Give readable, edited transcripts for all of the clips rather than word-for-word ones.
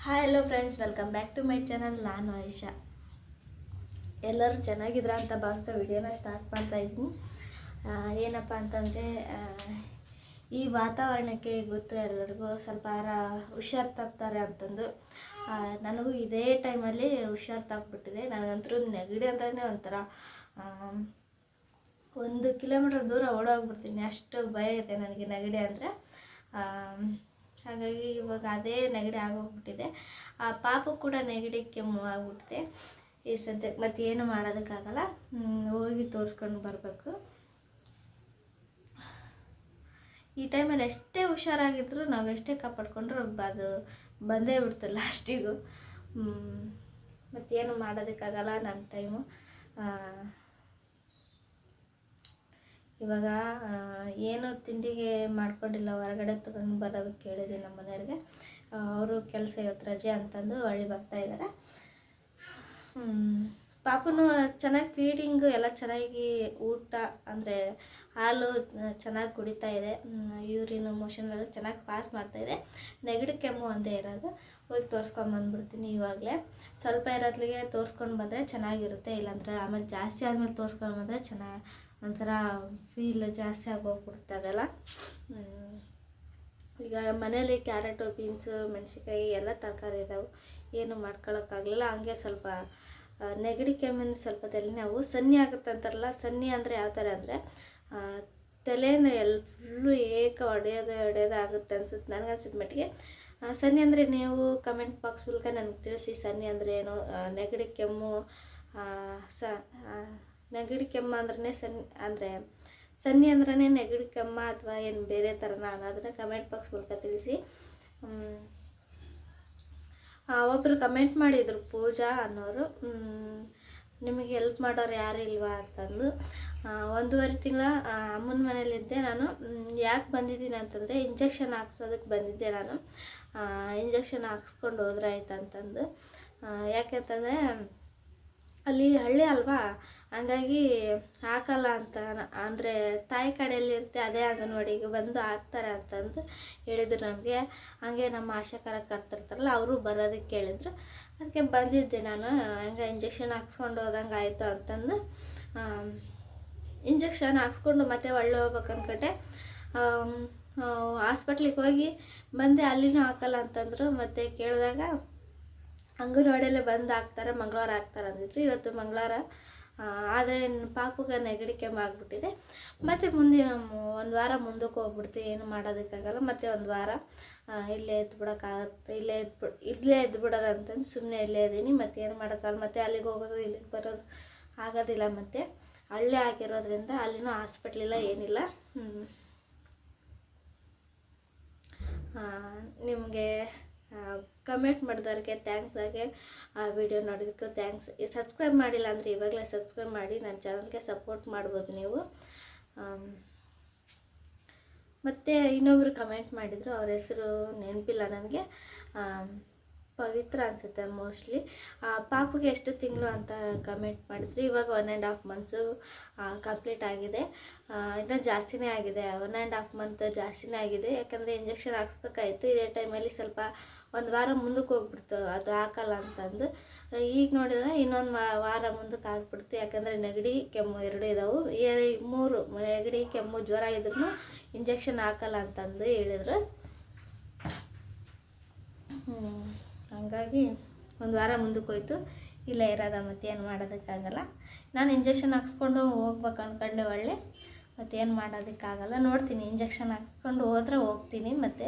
Hi hello friends, welcome back to my channel. ನಾನು ಆಯಿಷಾ. ಎಲ್ಲರೂ ಚೆನ್ನಾಗಿದ್ರ ಅಂತ ಭಾವಿಸ್ತಾ ವಿಡಿಯೋನ ಸ್ಟಾರ್ಟ್ ಮಾಡ್ತಾ ಇದ್ದೀನಿ. ಏನಪ್ಪ ಅಂತಂದರೆ, ಈ ವಾತಾವರಣಕ್ಕೆ ಗೊತ್ತು ಎಲ್ಲರಿಗೂ ಸ್ವಲ್ಪ ಹುಷಾರು ತಪ್ತಾರೆ ಅಂತಂದು. ನನಗೂ ಇದೇ ಟೈಮಲ್ಲಿ ಹುಷಾರು ತಪ್ಪಿಬಿಟ್ಟಿದೆ. ನನಗಂತರೂ ನೆಗಡಿ ಅಂತಲೇ ಒಂಥರ 1 ಕಿಲೋಮೀಟರ್ ದೂರ ಓಡೋಗ್ಬಿಡ್ತೀನಿ, ಅಷ್ಟು ಭಯ ಇದೆ ನನಗೆ ನೆಗಡಿ ಅಂದರೆ. ಹಾಗಾಗಿ ಇವಾಗ ಅದೇ ನೆಗಡಿ ಆಗೋಗ್ಬಿಟ್ಟಿದೆ. ಆ ಪಾಪು ಕೂಡ ನೆಗಡಿ ಕೆಮ್ಮು ಆಗ್ಬಿಟ್ಟಿದೆ ಈ ಸದ್ಯಕ್ಕೆ. ಮತ್ತು ಏನು ಮಾಡೋದಕ್ಕಾಗಲ್ಲ, ಹೋಗಿ ತೋರಿಸ್ಕೊಂಡು ಬರಬೇಕು. ಈ ಟೈಮಲ್ಲಿ ಎಷ್ಟೇ ಹುಷಾರಾಗಿದ್ದರೂ ನಾವು ಎಷ್ಟೇ ಕಾಪಾಡ್ಕೊಂಡ್ರೂ ಅದು ಬಂದೇ ಬಿಡ್ತು ಲಾಸ್ಟಿಗೂ. ಮತ್ತೇನು ಮಾಡೋದಕ್ಕಾಗಲ್ಲ ನಮ್ಮ ಟೈಮು. ಇವಾಗ ಏನು ತಿಂಡಿಗೆ ಮಾಡ್ಕೊಂಡಿಲ್ಲ, ಹೊರಗಡೆ ತಗೊಂಡು ಬರೋದಕ್ಕೆ ಹೇಳಿದ್ದೀನಿ ನಮ್ಮ ಮನೆಯವ್ರಿಗೆ. ಅವರು ಕೆಲಸ ಇವತ್ತು ರಜೆ ಅಂತಂದು ಹೊಳ್ಳಿ ಬರ್ತಾಯಿದ್ದಾರೆ. ಪಾಪನು ಚೆನ್ನಾಗಿ ಫೀಡಿಂಗು ಎಲ್ಲ ಚೆನ್ನಾಗಿ, ಊಟ ಅಂದರೆ ಹಾಲು ಚೆನ್ನಾಗಿ ಕುಡಿತಾ ಇದೆ, ಯೂರಿನ್ ಮೋಷನೆಲ್ಲ ಚೆನ್ನಾಗಿ ಪಾಸ್ ಮಾಡ್ತಾಯಿದೆ. ನೆಗಡಿ ಕೆಮ್ಮು ಒಂದೇ ಇರೋದು. ಹೋಗಿ ತೋರಿಸ್ಕೊಂಬಂದ್ಬಿಡ್ತೀನಿ ಇವಾಗಲೇ. ಸ್ವಲ್ಪ ಇರೋದ್ಲಿಗೆ ತೋರಿಸ್ಕೊಂಡು ಬಂದರೆ ಚೆನ್ನಾಗಿರುತ್ತೆ. ಇಲ್ಲಾಂದರೆ ಆಮೇಲೆ ಜಾಸ್ತಿ ಆದಮೇಲೆ ತೋರಿಸ್ಕೊಂಡು ಬಂದರೆ ಒಂಥರ ಫೀಲ್ ಜಾಸ್ತಿ ಆಗೋಗ್ಬಿಡುತ್ತೆ ಅದೆಲ್ಲ. ಈಗ ಮನೇಲಿ ಕ್ಯಾರೆಟು, ಬೀನ್ಸು, ಮೆಣಸಿನ್ಕಾಯಿ ಎಲ್ಲ ತರಕಾರಿ ಇದ್ದಾವೆ, ಏನು ಮಾಡ್ಕೊಳಕ್ಕಾಗಲಿಲ್ಲ. ಹಂಗೆ ಸ್ವಲ್ಪ ನೆಗಡಿ ಕೆಮ್ಮಿನ ಸ್ವಲ್ಪ ತಲೆನೋವು ಸನ್ನಿ ಆಗುತ್ತೆ ಅಂತಾರಲ್ಲ. ಸನ್ನಿ ಅಂದರೆ ಯಾವ ಥರ ಅಂದರೆ ತಲೆನ ಫುಲ್ಲು ಹೊಡೆಯೋದು ಆಗುತ್ತೆ ಅನ್ಸುತ್ತೆ, ನನಗನ್ಸಿದ ಮಟ್ಟಿಗೆ. ಸನ್ನಿ ಅಂದರೆ ನೀವು ಕಮೆಂಟ್ ಬಾಕ್ಸ್ ಮೂಲಕ ನನಗೆ ತಿಳಿಸಿ, ಸನ್ನಿ ಅಂದರೆ ಏನು. ನೆಗಡಿ ಕೆಮ್ಮು ನೆಗಡಿ ಕೆಮ್ಮು ಅಂದ್ರೆ ಸನ್ನಿ ಅಂದ್ರೆ ನೆಗಡಿ ಕೆಮ್ಮ ಅಥವಾ ಏನು ಬೇರೆ ಥರನ ಅನ್ನೋದನ್ನ ಕಮೆಂಟ್ ಬಾಕ್ಸ್ ಮೂಲಕ ತಿಳಿಸಿ. ಒಬ್ಬರು ಕಮೆಂಟ್ ಮಾಡಿದರು, ಪೂಜಾ ಅನ್ನೋರು, ನಿಮಗೆ ಹೆಲ್ಪ್ ಮಾಡೋರು ಯಾರು ಇಲ್ವಾ ಅಂತಂದು. 1.5 ತಿಂಗಳ ಅಮ್ಮನ ಮನೇಲಿದ್ದೆ ನಾನು. ಯಾಕೆ ಬಂದಿದ್ದೀನಿ ಅಂತಂದರೆ, ಇಂಜೆಕ್ಷನ್ ಹಾಕ್ಸೋದಕ್ಕೆ ಬಂದಿದ್ದೆ ನಾನು. ಇಂಜೆಕ್ಷನ್ ಹಾಕ್ಸ್ಕೊಂಡು ಹೋದ್ರೆ ಆಯ್ತು ಅಂತಂದು. ಯಾಕೆಂತಂದರೆ ಅಲ್ಲಿ ಹಳ್ಳಿ ಅಲ್ವಾ, ಹಂಗಾಗಿ ಹಾಕಲ್ಲ ಅಂತ, ಅಂದರೆ ತಾಯಿ ಕಡೆಯಲ್ಲಿ ಇರುತ್ತೆ, ಅದೇ ಅಂಗನವಾಡಿಗೆ ಬಂದು ಹಾಕ್ತಾರೆ ಅಂತಂದು ಹೇಳಿದರು ನಮಗೆ. ಹಾಗೆ ನಮ್ಮ ಆಶಾ ಕಾರ್ಯಕರ್ತರಿರ್ತಾರಲ್ಲ, ಅವರು ಬರೋದಕ್ಕೆ ಹೇಳಿದರು. ಅದಕ್ಕೆ ಬಂದಿದ್ದೆ ನಾನು. ಹಂಗೆ ಇಂಜೆಕ್ಷನ್ ಹಾಕ್ಸ್ಕೊಂಡು ಹೋದಂಗೆ ಆಯಿತು ಅಂತಂದು ಇಂಜೆಕ್ಷನ್ ಹಾಕ್ಸ್ಕೊಂಡು ಮತ್ತೆ ಒಳ್ಳೆ ಹೋಗ್ಬೇಕು ಅಂದ್ಕೊಂಡೆ. ಹಾಸ್ಪಿಟ್ಲಿಗೆ ಹೋಗಿ ಬಂದೆ, ಅಲ್ಲಿನೂ ಹಾಕಲ್ಲ ಅಂತಂದರು. ಮತ್ತು ಕೇಳಿದಾಗ ಅಂಗನವಾಡಿಯಲ್ಲೇ ಬಂದು ಹಾಕ್ತಾರೆ, ಮಂಗಳವಾರ ಹಾಕ್ತಾರೆ ಅಂದಿದ್ರು. ಇವತ್ತು ಮಂಗಳವಾರ, ಆದರೆ ಪಾಪುಗೆ ನೆಗಡಿ ಕೆಮ್ಮು ಆಗಿಬಿಟ್ಟಿದೆ. ಮತ್ತು ಮುಂದಿನ 1 ವಾರ ಮುಂದಕ್ಕೆ ಹೋಗ್ಬಿಡ್ತೀವಿ, ಏನು ಮಾಡೋದಕ್ಕಾಗಲ್ಲ. ಮತ್ತು 1 ವಾರ ಇಲ್ಲೇ ಎದ್ಬಿಡೋಕ್ಕಾಗತ್ತೆ, ಇಲ್ಲೇ ಎದ್ಬಿಡೋದು ಅಂತಂದು ಸುಮ್ಮನೆ ಇಲ್ಲೇ ಇದ್ದೀನಿ. ಮತ್ತು ಏನು ಮಾಡೋಕ್ಕಾಗಲ್ಲ. ಮತ್ತು ಅಲ್ಲಿಗೆ ಹೋಗೋದು ಇಲ್ಲಿಗೆ ಬರೋದು ಆಗೋದಿಲ್ಲ. ಮತ್ತು ಹಳ್ಳಿ ಆಗಿರೋದ್ರಿಂದ ಅಲ್ಲಿನೂ ಹಾಸ್ಪಿಟ್ಲಿಲ್ಲ, ಏನಿಲ್ಲ. ನಿಮಗೆ ಕಮೆಂಟ್ ಮಾಡಿದವ್ರಿಗೆ ಥ್ಯಾಂಕ್ಸ್. ಹಾಗೆ ಆ ವಿಡಿಯೋ ನೋಡೋದಕ್ಕೂ ಥ್ಯಾಂಕ್ಸ್. ಸಬ್ಸ್ಕ್ರೈಬ್ ಮಾಡಿಲ್ಲ ಅಂದರೆ ಇವಾಗಲೇ ಸಬ್ಸ್ಕ್ರೈಬ್ ಮಾಡಿ ನನ್ನ ಚಾನಲ್ಗೆ ಸಪೋರ್ಟ್ ಮಾಡ್ಬೋದು ನೀವು. ಮತ್ತು ಇನ್ನೊಬ್ಬರು ಕಮೆಂಟ್ ಮಾಡಿದರು, ಅವ್ರ ಹೆಸರು ನೆನಪಿಲ್ಲ ನನಗೆ, ಪವಿತ್ರ ಅನಿಸುತ್ತೆ ಮೋಸ್ಟ್ಲಿ. ಪಾಪುಗೆ ಎಷ್ಟು ತಿಂಗಳು ಅಂತ ಕಮೆಂಟ್ ಮಾಡಿದ್ರು. ಇವಾಗ 1.5 ಮಂತ್ಸು ಕಂಪ್ಲೀಟ್ ಆಗಿದೆ. ಇನ್ನೂ ಜಾಸ್ತಿನೇ ಆಗಿದೆ, 1.5 ಮಂತ್ ಜಾಸ್ತಿನೇ ಆಗಿದೆ. ಯಾಕಂದರೆ ಇಂಜೆಕ್ಷನ್ ಹಾಕ್ಸ್ಬೇಕಾಯ್ತು. ಇದೇ ಟೈಮಲ್ಲಿ ಸ್ವಲ್ಪ 1 ವಾರ ಮುಂದಕ್ಕೆ ಹೋಗ್ಬಿಡ್ತು, ಅದು ಹಾಕಲ್ಲ ಅಂತಂದು. ಈಗ ನೋಡಿದ್ರೆ ಇನ್ನೊಂದು ವಾರ ಮುಂದಕ್ಕೆ ಆಗ್ಬಿಡ್ತು. ಯಾಕಂದರೆ ನೆಗಡಿ ಕೆಮ್ಮು 2 ಇದ್ದಾವೆ, 3 ನೆಗಡಿ ಕೆಮ್ಮು ಜ್ವರ ಇದ್ರೂ ಇಂಜೆಕ್ಷನ್ ಹಾಕಲ್ಲ ಅಂತಂದು ಹೇಳಿದರು. ಹಂಗಾಗಿ 1 ವಾರ ಮುಂದಕ್ಕೆ ಹೋಯ್ತು, ಇಲ್ಲ ಇರೋದ. ಮತ್ತೇನು ಮಾಡೋದಕ್ಕಾಗಲ್ಲ. ನಾನು ಇಂಜೆಕ್ಷನ್ ಹಾಕ್ಸ್ಕೊಂಡು ಹೋಗ್ಬೇಕು ಅಂದ್ಕೊಂಡೆ ಒಳ್ಳೆ, ಮತ್ತೇನು ಮಾಡೋದಕ್ಕಾಗಲ್ಲ. ನೋಡ್ತೀನಿ, ಇಂಜೆಕ್ಷನ್ ಹಾಕ್ಸ್ಕೊಂಡು ಹೋದ್ರೆ ಹೋಗ್ತೀನಿ. ಮತ್ತು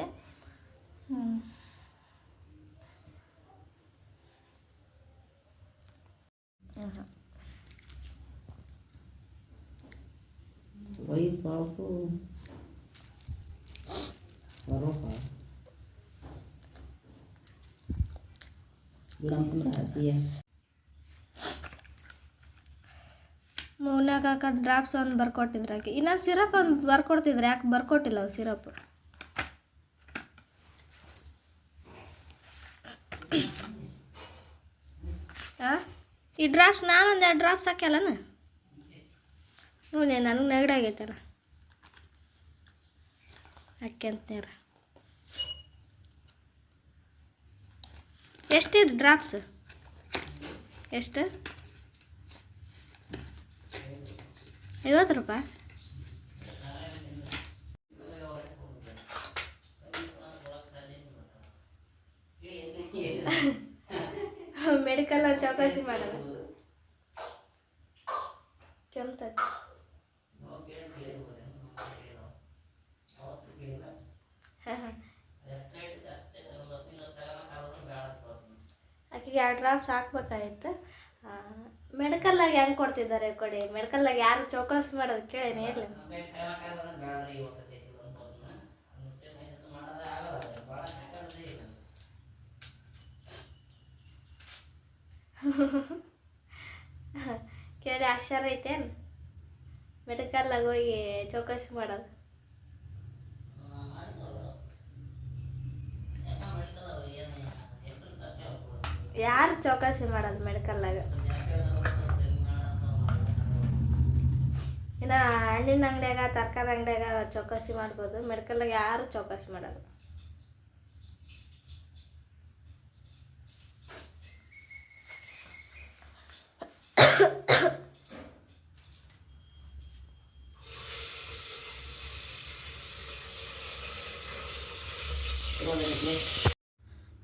ಪಾಪು ಮೂನಾಗ ಡ್ರಾಪ್ಸ್ ಒಂದು ಬರ್ಕೊಟ್ಟಿದ್ರೆ ಆಕೆ. ಇನ್ನು ಸಿರಪ್ ಒಂದು ಬರ್ಕೊಡ್ತಿದ್ರೆ, ಯಾಕೆ ಬರ್ಕೊಟ್ಟಿಲ್ಲ ಅವು ಸಿರಪ್? ಈ ಡ್ರಾಪ್ಸ್ ನಾನೊಂದು 2 ಡ್ರಾಪ್ಸ್ ಹಾಕ್ಯಲ್ಲನ ನೋಡಿ, ನನಗೆ ನೆಗಡಿ ಆಗೈತಲ್ಲ, ಹಾಕ್ಯಂತೇರ. ಎಷ್ಟಿದೆ ಡ್ರಾಪ್ಸ್? ಎಷ್ಟು? 50 ರೂಪಾಯಿ. ಮೆಡಿಕಲ್ ಚೌಕಾಸಿ ಮಾಡೋದು ಕೆಮ್ತೈತೆ. ಆಕೆಗೆ 2 ಡ್ರಾಪ್ಸ್ ಹಾಕ್ಬೇಕಾಗಿತ್ತು. ಮೆಡಿಕಲ್ಲಾಗ ಹೆಂಗೆ ಕೊಡ್ತಿದ್ದಾರೆ ಕೊಡಿ. ಮೆಡಿಕಲ್ಲಾಗ ಯಾರು ಚೌಕಾಸಿ ಮಾಡೋದು ಕೇಳೇನೆ ಇಲ್ಲ. ಕೇಳಿ ಆಶ್ಚರ್ಯ ಐತೇನು ಮೆಡಿಕಲ್ಲಾಗ ಹೋಗಿ ಚೌಕಾಸಿ ಮಾಡೋದು? ಯಾರು ಚೌಕಾಸಿ ಮಾಡೋದು ಮೆಡಿಕಲ್ಲಾಗ? ಇನ್ನು ಹಣ್ಣಿನ ಅಂಗಡಿಯಾಗ ತರಕಾರಿ ಅಂಗಡಿಯಾಗ ಚೌಕಾಸಿ ಮಾಡ್ಬೋದು, ಮೆಡಿಕಲ್ಲಾಗ ಯಾರು ಚೌಕಾಸಿ ಮಾಡೋದು?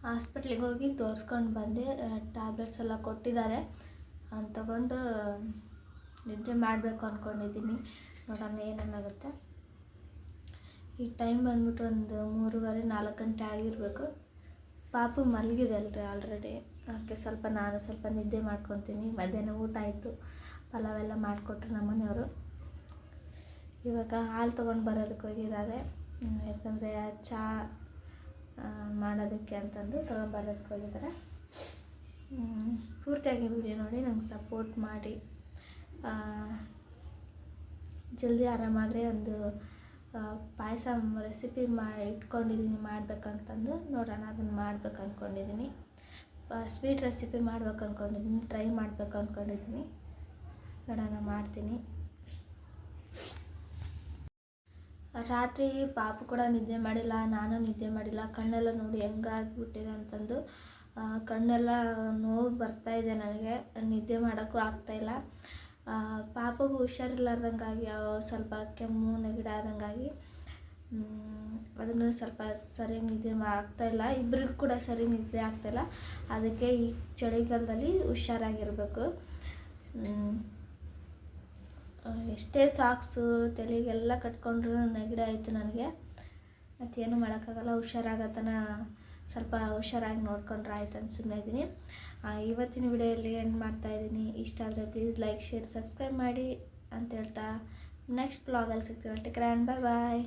ಹಾಸ್ಪಿಟ್ಲಿಗೆ ಹೋಗಿ ತೋರಿಸ್ಕೊಂಡು ಬಂದೆ. ಟ್ಯಾಬ್ಲೆಟ್ಸ್ ಎಲ್ಲ ಕೊಟ್ಟಿದ್ದಾರೆ. ತಗೊಂಡು ನಿದ್ದೆ ಮಾಡಬೇಕು ಅಂದ್ಕೊಂಡಿದ್ದೀನಿ. ನೋಡೋಣ ಏನೇನಾಗುತ್ತೆ. ಈ ಟೈಮ್ ಬಂದ್ಬಿಟ್ಟು ಒಂದು 3:30-4 ಗಂಟೆ ಆಗಿರಬೇಕು. ಪಾಪು ಮಲಗಿದೆ ಅಲ್ರಿ ಆಲ್ರೆಡಿ. ಅದಕ್ಕೆ ನಾನು ಸ್ವಲ್ಪ ನಿದ್ದೆ ಮಾಡ್ಕೊತೀನಿ. ಮಧ್ಯಾಹ್ನ ಊಟ ಆಯಿತು, ಪಲಾವೆಲ್ಲ ಮಾಡಿಕೊಟ್ರು ನಮ್ಮ ಮನೆಯವರು. ಇವಾಗ ಹಾಲು ತೊಗೊಂಡು ಬರೋದಕ್ಕೆ ಹೋಗಿದ್ದಾರೆ. ಯಾಕಂದರೆ ಚಹಾ ಮಾಡೋದಕ್ಕೆ ಅಂತಂದು ತೊಗೊಂಬರೋದಕ್ಕೆ ಹೋಗಿದ್ದಾರೆ. ಪೂರ್ತಿಯಾಗಿ ವಿಡಿಯೋ ನೋಡಿ ನಂಗೆ ಸಪೋರ್ಟ್ ಮಾಡಿ. ಜಲ್ದಿ ಆರಾಮಾದರೆ ಒಂದು ಪಾಯಸ ರೆಸಿಪಿ ಇಟ್ಕೊಂಡಿದ್ದೀನಿ ಮಾಡಬೇಕಂತಂದು. ನೋಡೋಣ, ಅದನ್ನು ಮಾಡ್ಬೇಕು ಅಂದ್ಕೊಂಡಿದ್ದೀನಿ. ಸ್ವೀಟ್ ರೆಸಿಪಿ ಮಾಡ್ಬೇಕು ಅಂದ್ಕೊಂಡಿದ್ದೀನಿ, ಟ್ರೈ ಮಾಡಬೇಕು ಅಂದ್ಕೊಂಡಿದ್ದೀನಿ. ನೋಡೋಣ, ಮಾಡ್ತೀನಿ. ರಾತ್ರಿ ಪಾಪು ಕೂಡ ನಿದ್ದೆ ಮಾಡಿಲ್ಲ, ನಾನು ನಿದ್ದೆ ಮಾಡಿಲ್ಲ. ಕಣ್ಣೆಲ್ಲ ನೋಡಿ ಹೆಂಗಾಗ್ಬಿಟ್ಟಿದೆ ಅಂತಂದು. ಕಣ್ಣೆಲ್ಲ ನೋವು ಬರ್ತಾಯಿದೆ ನನಗೆ, ನಿದ್ದೆ ಮಾಡೋಕ್ಕೂ ಆಗ್ತಾಯಿಲ್ಲ. ಪಾಪಗೂ ಹುಷಾರಿಲ್ಲಾರ್ದಂಗಾಗಿ ಸ್ವಲ್ಪ ಕೆಮ್ಮು ನೆಗಡಿ ಆದಂಗಾಗಿ ಅದನ್ನು ಸ್ವಲ್ಪ ಸರಿಯಾಗಿ ನಿದ್ದೆ ಆಗ್ತಾಯಿಲ್ಲ. ಇಬ್ಬರಿಗೂ ಕೂಡ ಸರಿ ನಿದ್ದೆ ಆಗ್ತಾಯಿಲ್ಲ. ಅದಕ್ಕೆ ಈ ಚಳಿಗಾಲದಲ್ಲಿ ಹುಷಾರಾಗಿರಬೇಕು. ಎಷ್ಟೇ ಸಾಕ್ಸು ತಲೆಗೆಲ್ಲ ಕಟ್ಕೊಂಡ್ರೂ ನೆಗಡಿ ಆಯಿತು ನನಗೆ. ಮತ್ತೇನು ಮಾಡೋಕ್ಕಾಗಲ್ಲ. ಹುಷಾರಾಗತನ ಸ್ವಲ್ಪ ಹುಷಾರಾಗಿ ನೋಡ್ಕೊಂಡ್ರೆ ಆಯ್ತು ಅಂತ ಸುಮ್ಮನೆ ಇದ್ದೀನಿ. ಇವತ್ತಿನ ವಿಡಿಯೋಯಲ್ಲಿ ಎಂಡ್ ಮಾಡ್ತಾಯಿದ್ದೀನಿ. ಇಷ್ಟ ಆದರೆ ಪ್ಲೀಸ್ ಲೈಕ್, ಶೇರ್, ಸಬ್ಸ್ಕ್ರೈಬ್ ಮಾಡಿ ಅಂತ ಹೇಳ್ತಾ ನೆಕ್ಸ್ಟ್ ಬ್ಲಾಗಲ್ಲಿ ಸಿಗ್ತೀವಿ. ಟೇಕ್ ಕೇರ್, ಬಾಯ್ ಬಾಯ್.